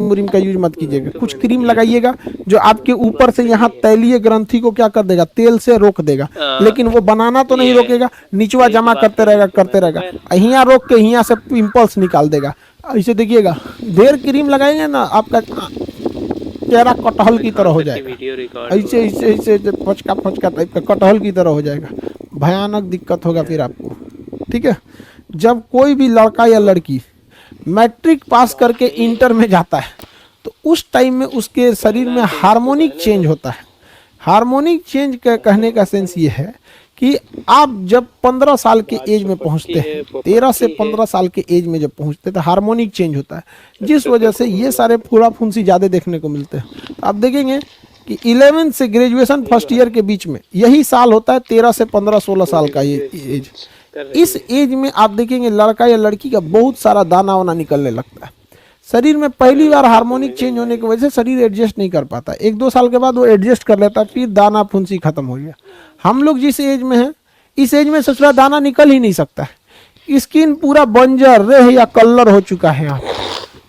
Cream का use मत कीजिएगा। कुछ क्रीम लगाइएगा जो आपके ऊपर से यहाँ तैलीय ग्रंथि को क्या कर देगा, तेल से रोक देगा, लेकिन वो बनाना तो नहीं रोकेगा, निचवा जमा करते रहेगा, यहाँ रोक के यहाँ से पिंपल्स निकाल देगा। ऐसे देखिएगा, ढेर क्रीम लगाएंगे ना आपका चेहरा कटहल की तरह हो जाएगा, ऐसे ऐसे ऐसे फचका फचका टाइप का कटहल की तरह हो जाएगा, भयानक दिक्कत होगा फिर आपको। ठीक है, जब कोई भी लड़का या लड़की मैट्रिक पास करके इंटर में जाता है तो उस टाइम में उसके शरीर में हार्मोनिक चेंज होता है। हार्मोनिक चेंज का कहने का सेंस ये है कि आप जब 15 साल के एज में पहुंचते हैं, 13 से 15 साल के एज में जब पहुंचते हैं तो हार्मोनिक चेंज होता है, जिस वजह से ये सारे फूला फुंसी ज़्यादा देखने को मिलते हैं। तो आप देखेंगे कि 11 से ग्रेजुएशन फर्स्ट ईयर के बीच में यही साल होता है 13 से 15-16 साल का ये एज। इस एज में आप देखेंगे लड़का या लड़की का बहुत सारा दाना वाना निकलने लगता है शरीर में। पहली बार हार्मोनिक चेंज होने की वजह से शरीर एडजस्ट नहीं कर पाता, 1-2 साल के बाद वो एडजस्ट कर लेता है, फिर दाना फुंसी खत्म हो गया। हम लोग जिस एज में हैं, इस एज में ससुरा दाना निकल ही नहीं सकता है, स्किन पूरा बंजर रेह या कलर हो चुका है, यहाँ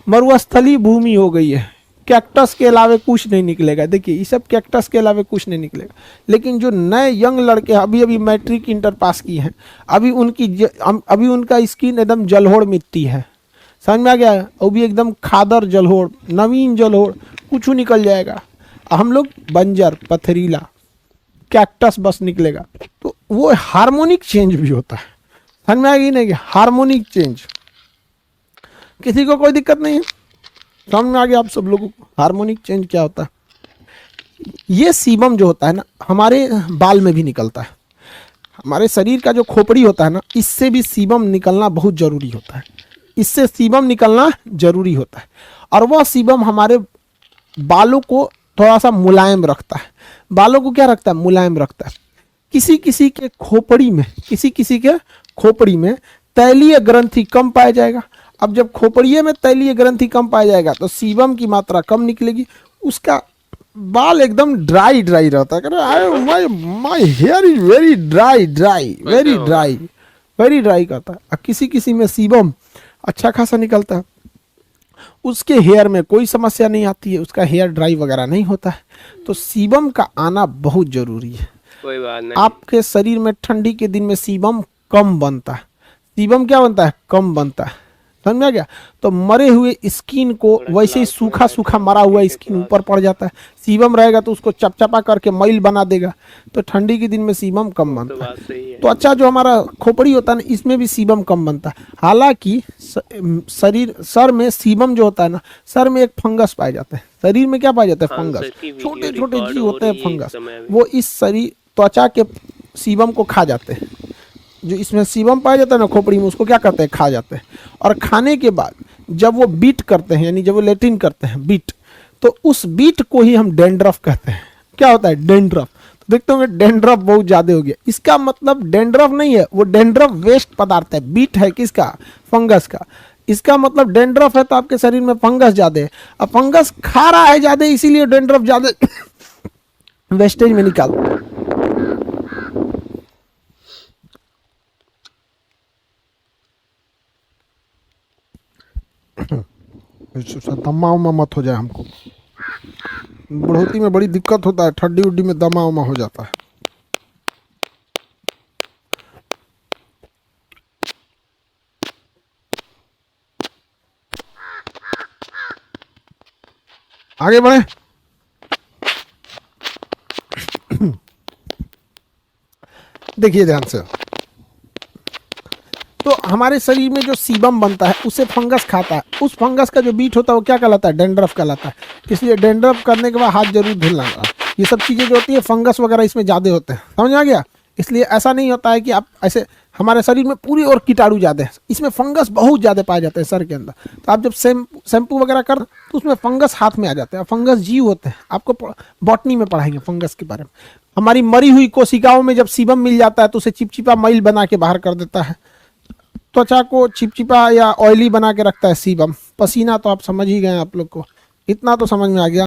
मरुस्थली भूमि हो गई है, कैक्टस के अलावे कुछ नहीं निकलेगा। देखिए ये सब कैक्टस के अलावे कुछ नहीं निकलेगा। लेकिन जो नए यंग लड़के अभी अभी मैट्रिक इंटर पास किए हैं, अभी उनका स्किन एकदम जलोढ़ मिट्टी है, समझ में आ गया, वो भी एकदम खादर जलोढ़, नवीन जलोढ़, कुछ निकल जाएगा। हम लोग बंजर पथरीला कैक्टस बस निकलेगा। तो वो हार्मोनिक चेंज भी होता है, समझ में आ गई नहीं, हार्मोनिक चेंज। किसी को कोई दिक्कत नहीं है, समझ में आ गया आप सब लोगों को हार्मोनिक चेंज क्या होता है। ये सीबम जो होता है ना, हमारे बाल में भी निकलता है। हमारे शरीर का जो खोपड़ी होता है ना, इससे भी सीबम निकलना बहुत जरूरी होता है, इससे सीबम निकलना जरूरी होता है। और वह सीबम हमारे बालों को थोड़ा सा मुलायम रखता है। बालों को क्या रखता है, मुलायम रखता है। किसी किसी के खोपड़ी में तैलीय ग्रंथि कम पाया जाएगा। अब जब खोपड़िए में तैलीय ग्रंथि कम पाया जाएगा तो सीबम की मात्रा कम निकलेगी, उसका बाल एकदम ड्राई रहता है। My here is very dry कहता है। किसी किसी में सीबम अच्छा खासा निकलता है, उसके हेयर में कोई समस्या नहीं आती है, उसका हेयर ड्राई वगैरह नहीं होता है। तो सीबम का आना बहुत जरूरी है। कोई बात नहीं। आपके शरीर में ठंडी के दिन में सीबम कम बनता है। सीबम क्या बनता है, कम बनता है, समझ में आ गया। तो मरे हुए स्किन को वैसे ही सूखा मरा हुआ स्किन ऊपर पड़ जाता है। सीबम रहेगा तो उसको चपचपा करके मैल बना देगा, तो ठंडी के दिन में सीबम कम बनता है। तो अच्छा, जो हमारा खोपड़ी होता है ना, इसमें भी सीबम कम बनता है। हालांकि सर में सीबम जो होता है ना, सर में एक फंगस पाए जाते हैं। शरीर में क्या पाए जाते हैं, फंगस, छोटे छोटे जीव होते हैं फंगस, वो इस शरीर त्वचा के सीबम को खा जाते हैं। जो इसमें सीबम पाया जाता है ना खोपड़ी में, उसको क्या करते हैं, खा जाते हैं। और खाने के बाद जब वो बीट करते हैं, यानी जब वो लेट्रिन करते हैं बीट, तो उस बीट को ही हम डेंड्रफ कहते हैं। क्या होता है, डेंड्रफ। तो देखते होंगे डेंड्रफ बहुत ज्यादा हो गया, इसका मतलब डेंड्रफ नहीं है, वो डेंड्रफ वेस्ट पदार्थ है। बीट है किसका, फंगस का। इसका मतलब डेंड्रफ है तो आपके शरीर में फंगस ज्यादा है, अब फंगस खा रहा है ज्यादा, इसीलिए डेंड्रफ ज्यादा वेस्टेज में निकाल। दमा उमा मत हो जाए हमको, बढ़ोती में बड़ी दिक्कत होता है, ठंडी उड्डी में दमा उमा हो जाता है। आगे बढ़े। देखिए ध्यान से, तो हमारे शरीर में जो सीबम बनता है उसे फंगस खाता है। उस फंगस का जो बीट होता है वो क्या कहलाता है, डेंड्रफ कहलाता है। इसलिए डेंड्रफ करने के बाद हाथ जरूर धुलना। ये सब चीज़ें जो होती है, फंगस वगैरह इसमें ज़्यादा होते हैं, समझ आ गया। इसलिए ऐसा नहीं होता है कि आप ऐसे, हमारे शरीर में पूरी और कीटाणु ज़्यादा है, इसमें फंगस बहुत ज़्यादा पाए जाते हैं सर के अंदर। तो आप जब शैम्पू वगैरह कर तो उसमें फंगस हाथ में आ जाते हैं। फंगस जीव होते हैं, आपको बॉटनी में पढ़ाएंगे फंगस के बारे में। हमारी मरी हुई कोशिकाओं में जब सीबम मिल जाता है तो उसे चिपचिपा मैल बना के बाहर कर देता है। त्वचा को चिपचिपा या ऑयली बना के रखता है सीबम। पसीना तो आप समझ ही गए, आप लोग को इतना तो समझ में आ गया।